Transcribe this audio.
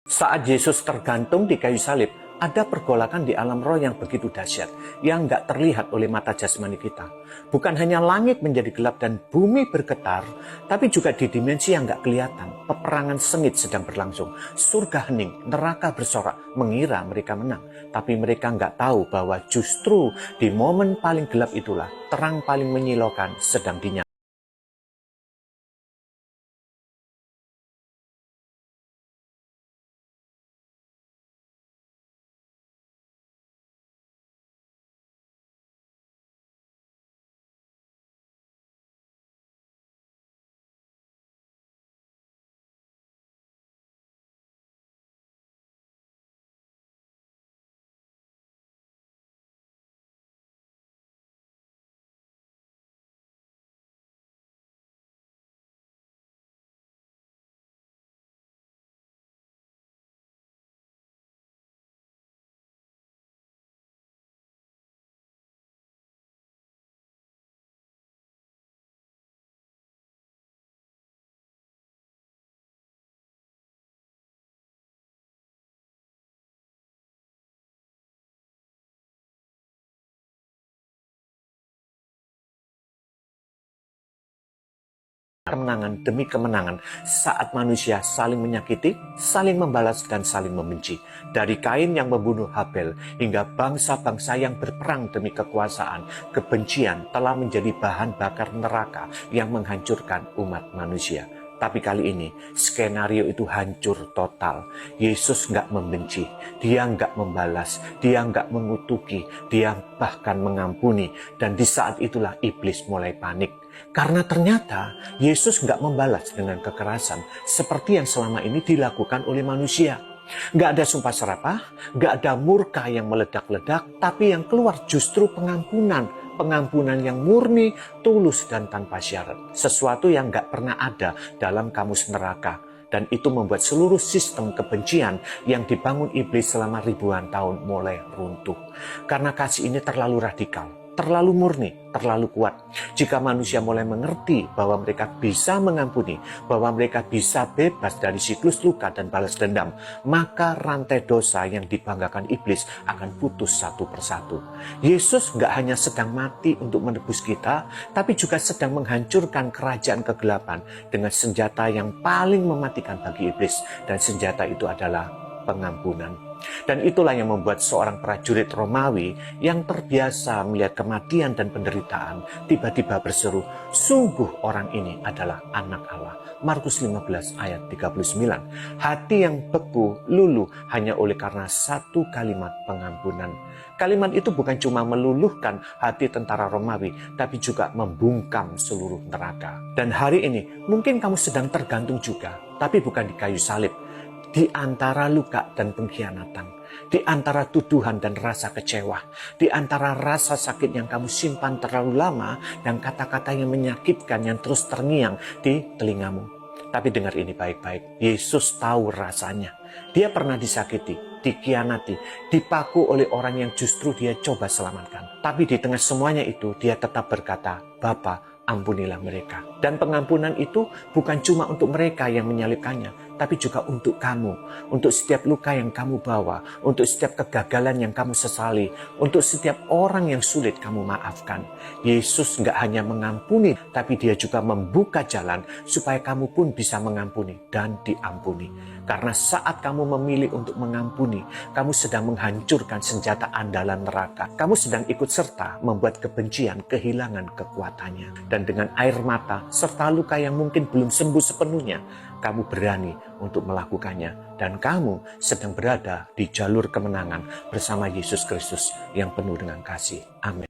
Saat Yesus tergantung di kayu salib, ada pergolakan di alam roh yang begitu dahsyat, yang nggak terlihat oleh mata jasmani kita. Bukan hanya langit menjadi gelap dan bumi bergetar, tapi juga di dimensi yang nggak kelihatan. Peperangan sengit sedang berlangsung, surga hening, neraka bersorak, mengira mereka menang. Tapi mereka nggak tahu bahwa justru di momen paling gelap itulah, terang paling menyilaukan sedang dinyalakan. Kemenangan demi kemenangan saat manusia saling menyakiti, saling membalas, dan saling membenci. Dari Kain yang membunuh Habel hingga bangsa-bangsa yang berperang demi kekuasaan, kebencian telah menjadi bahan bakar neraka yang menghancurkan umat manusia. Tapi kali ini skenario itu hancur total. Yesus nggak membenci, dia nggak membalas, dia nggak mengutuki, dia bahkan mengampuni. Dan di saat itulah iblis mulai panik. Karena ternyata Yesus nggak membalas dengan kekerasan seperti yang selama ini dilakukan oleh manusia. Nggak ada sumpah serapah, nggak ada murka yang meledak-ledak, tapi yang keluar justru pengampunan. Pengampunan yang murni, tulus, dan tanpa syarat. Sesuatu yang nggak pernah ada dalam kamus neraka. Dan itu membuat seluruh sistem kebencian yang dibangun iblis selama ribuan tahun mulai runtuh. Karena kasih ini terlalu radikal, terlalu murni, terlalu kuat. Jika manusia mulai mengerti bahwa mereka bisa mengampuni, bahwa mereka bisa bebas dari siklus luka dan balas dendam, maka rantai dosa yang dibanggakan iblis akan putus satu persatu. Yesus nggak hanya sedang mati untuk menebus kita, tapi juga sedang menghancurkan kerajaan kegelapan dengan senjata yang paling mematikan bagi iblis. Dan senjata itu adalah pengampunan. Dan itulah yang membuat seorang prajurit Romawi yang terbiasa melihat kematian dan penderitaan tiba-tiba berseru, sungguh orang ini adalah anak Allah. Markus 15 ayat 39. Hati yang beku, luluh hanya oleh karena satu kalimat pengampunan. Kalimat itu bukan cuma meluluhkan hati tentara Romawi, tapi juga membungkam seluruh neraka. Dan hari ini mungkin kamu sedang tergantung juga, tapi bukan di kayu salib. Di antara luka dan pengkhianatan, di antara tuduhan dan rasa kecewa, di antara rasa sakit yang kamu simpan terlalu lama dan kata-kata yang menyakitkan yang terus terngiang di telingamu. Tapi dengar ini baik-baik, Yesus tahu rasanya. Dia pernah disakiti, dikhianati, dipaku oleh orang yang justru dia coba selamatkan. Tapi di tengah semuanya itu, dia tetap berkata, Bapa, ampunilah mereka. Dan pengampunan itu bukan cuma untuk mereka yang menyalibkannya, tapi juga untuk kamu, untuk setiap luka yang kamu bawa, untuk setiap kegagalan yang kamu sesali, untuk setiap orang yang sulit kamu maafkan. Yesus nggak hanya mengampuni, tapi dia juga membuka jalan supaya kamu pun bisa mengampuni dan diampuni. Karena saat kamu memilih untuk mengampuni, kamu sedang menghancurkan senjata andalan neraka. Kamu sedang ikut serta membuat kebencian kehilangan kekuatannya. Dan dengan air mata serta luka yang mungkin belum sembuh sepenuhnya, kamu berani untuk melakukannya. Dan kamu sedang berada di jalur kemenangan bersama Yesus Kristus yang penuh dengan kasih. Amin.